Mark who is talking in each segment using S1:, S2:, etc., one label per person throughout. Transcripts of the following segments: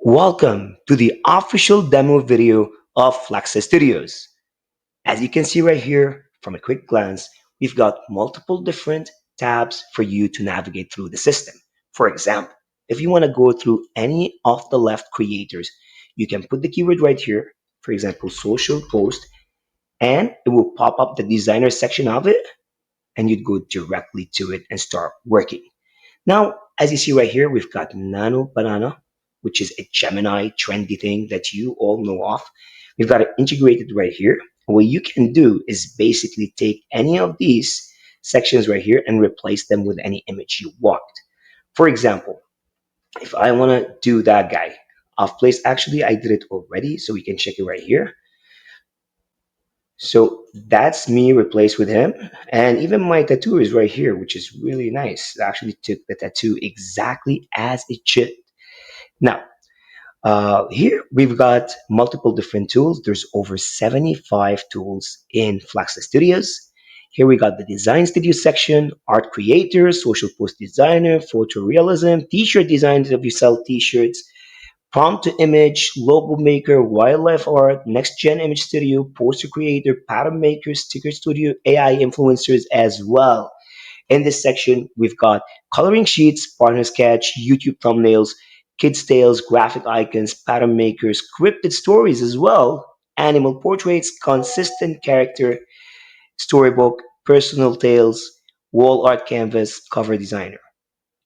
S1: Welcome to the official demo video of Flaxxa Studios. As you can see right here, from a quick glance, we've got multiple different tabs for you to navigate through the system. For example, if you want to go through any of the left creators, you can put the keyword right here, for example, social post, and it will pop up the designer section of it, and you'd go directly to it and start working. Now, as you see right here, we've got Nano Banana, which is a Gemini trendy thing that you all know of. We've got it integrated right here. What you can do is basically take any of these sections right here and replace them with any image you want. For example, if I want to do that guy, I've placed, actually, I did it already, so we can check it right here. So that's me replaced with him. And even my tattoo is right here, which is really nice. I actually took the tattoo exactly as it should. Now, here we've got multiple different tools. There's over 75 tools in Flaxxa Studios. Here we got the design studio section, art creator, social post designer, photorealism, t-shirt designers if you sell t-shirts, prompt to image, logo maker, wildlife art, next gen image studio, poster creator, pattern maker, sticker studio, AI influencers as well. In this section, we've got coloring sheets, partner sketch, YouTube thumbnails, kids tales, graphic icons, pattern makers, scripted stories as well, animal portraits, consistent character, storybook, personal tales, wall art canvas, cover designer.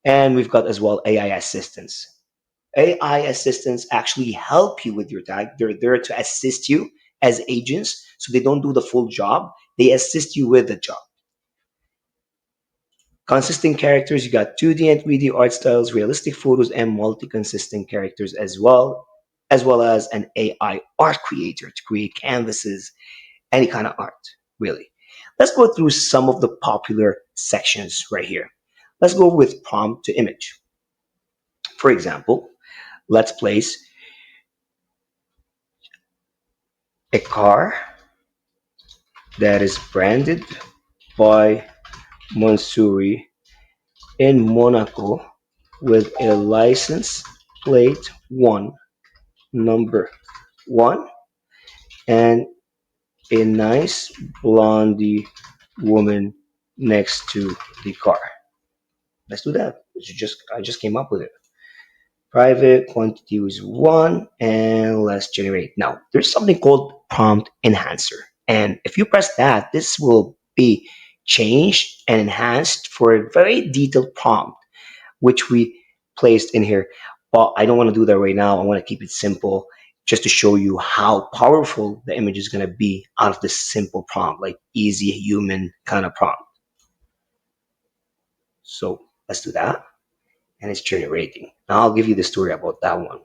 S1: And we've got as well AI assistants. AI assistants actually help you with your tag. They're there to assist you as agents, so they don't do the full job. They assist you with the job. Consistent characters, you got 2D and 3D art styles, realistic photos, and multi-consistent characters as well as an AI art creator to create canvases, any kind of art, really. Let's go through some of the popular sections right here. Let's go with prompt to image. For example, let's place a car that is branded by Monsuri in Monaco with a license plate one, number one, and a nice blondie woman next to the car. Let's do that. I just came up with it. Private quantity is one, and let's generate. Now, there's something called prompt enhancer. And if you press that, this will be changed and enhanced for a very detailed prompt, which we placed in here. But I don't want to do that right now. I want to keep it simple just to show you how powerful the image is going to be out of this simple prompt, like easy human kind of prompt. So let's do that. And it's generating. Now I'll give you the story about that one.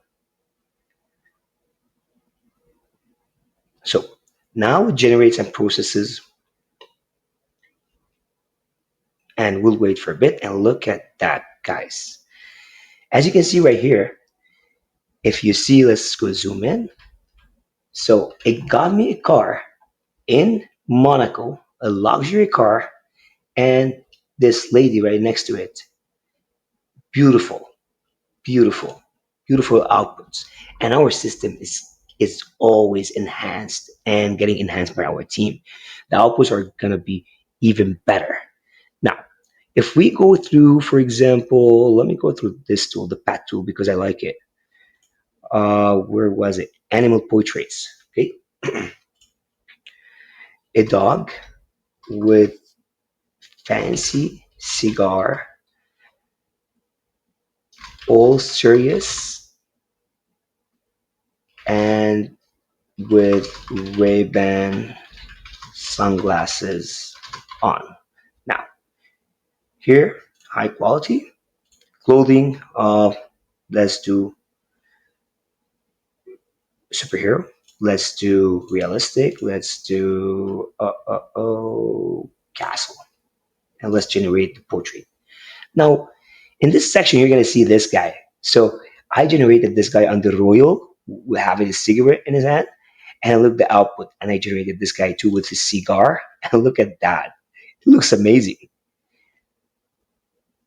S1: So now it generates and processes, and we'll wait for a bit and look at that, guys. As you can see right here, if you see, let's go zoom in. So it got me a car in Monaco, a luxury car, and this lady right next to it. Beautiful, beautiful, beautiful outputs. And our system is always enhanced and getting enhanced by our team. The outputs are gonna be even better. Now, if we go through, for example, let me go through this tool, the Pat tool, because I like it. Where was it? Animal portraits. Okay, a dog with fancy cigar, all serious, and with Ray-Ban sunglasses on. Now, here, high quality clothing. Let's do superhero. Let's do realistic. Let's do castle, and let's generate the portrait. Now, in this section, you're gonna see this guy. So I generated this guy under royal, having a cigarette in his hand, and I look the output, and I generated this guy too with his cigar. And look at that; it looks amazing.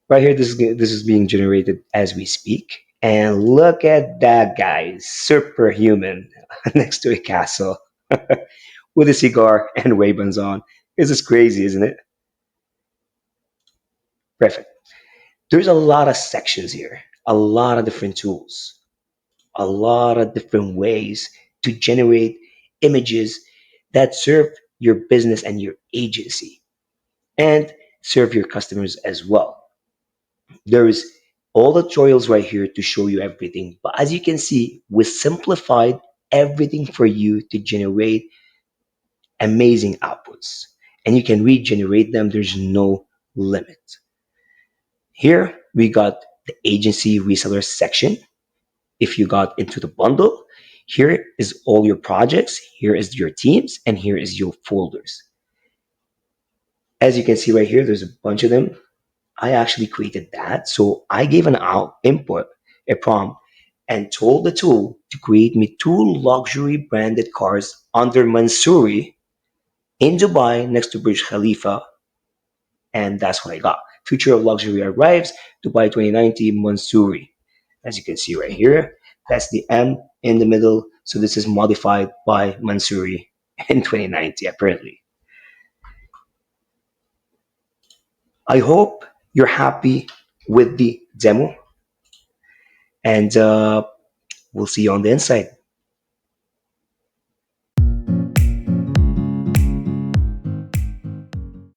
S1: Right here, this is being generated as we speak, And look at that guy, superhuman, next to a castle with a cigar and Ray-Bans on. This is crazy, isn't it? Perfect. There's a lot of sections here, a lot of different tools, a lot of different ways to generate images that serve your business and your agency and serve your customers as well. There's all the tutorials right here to show you everything. But as you can see, we simplified everything for you to generate amazing outputs. And you can regenerate them. There's no limit. Here we got the agency reseller section. If you got into the bundle, here is all your projects, here is your teams, and here is your folders. As you can see right here, there's a bunch of them. I actually created that. So I gave an out input, a prompt, and told the tool to create me two luxury branded cars under Mansouri in Dubai next to Burj Khalifa. And that's what I got. Future of Luxury arrives, Dubai 2019 Mansouri. As you can see right here, that's the M in the middle. So this is modified by Mansouri in 2019, apparently. I hope you're happy with the demo, and we'll see you on the inside.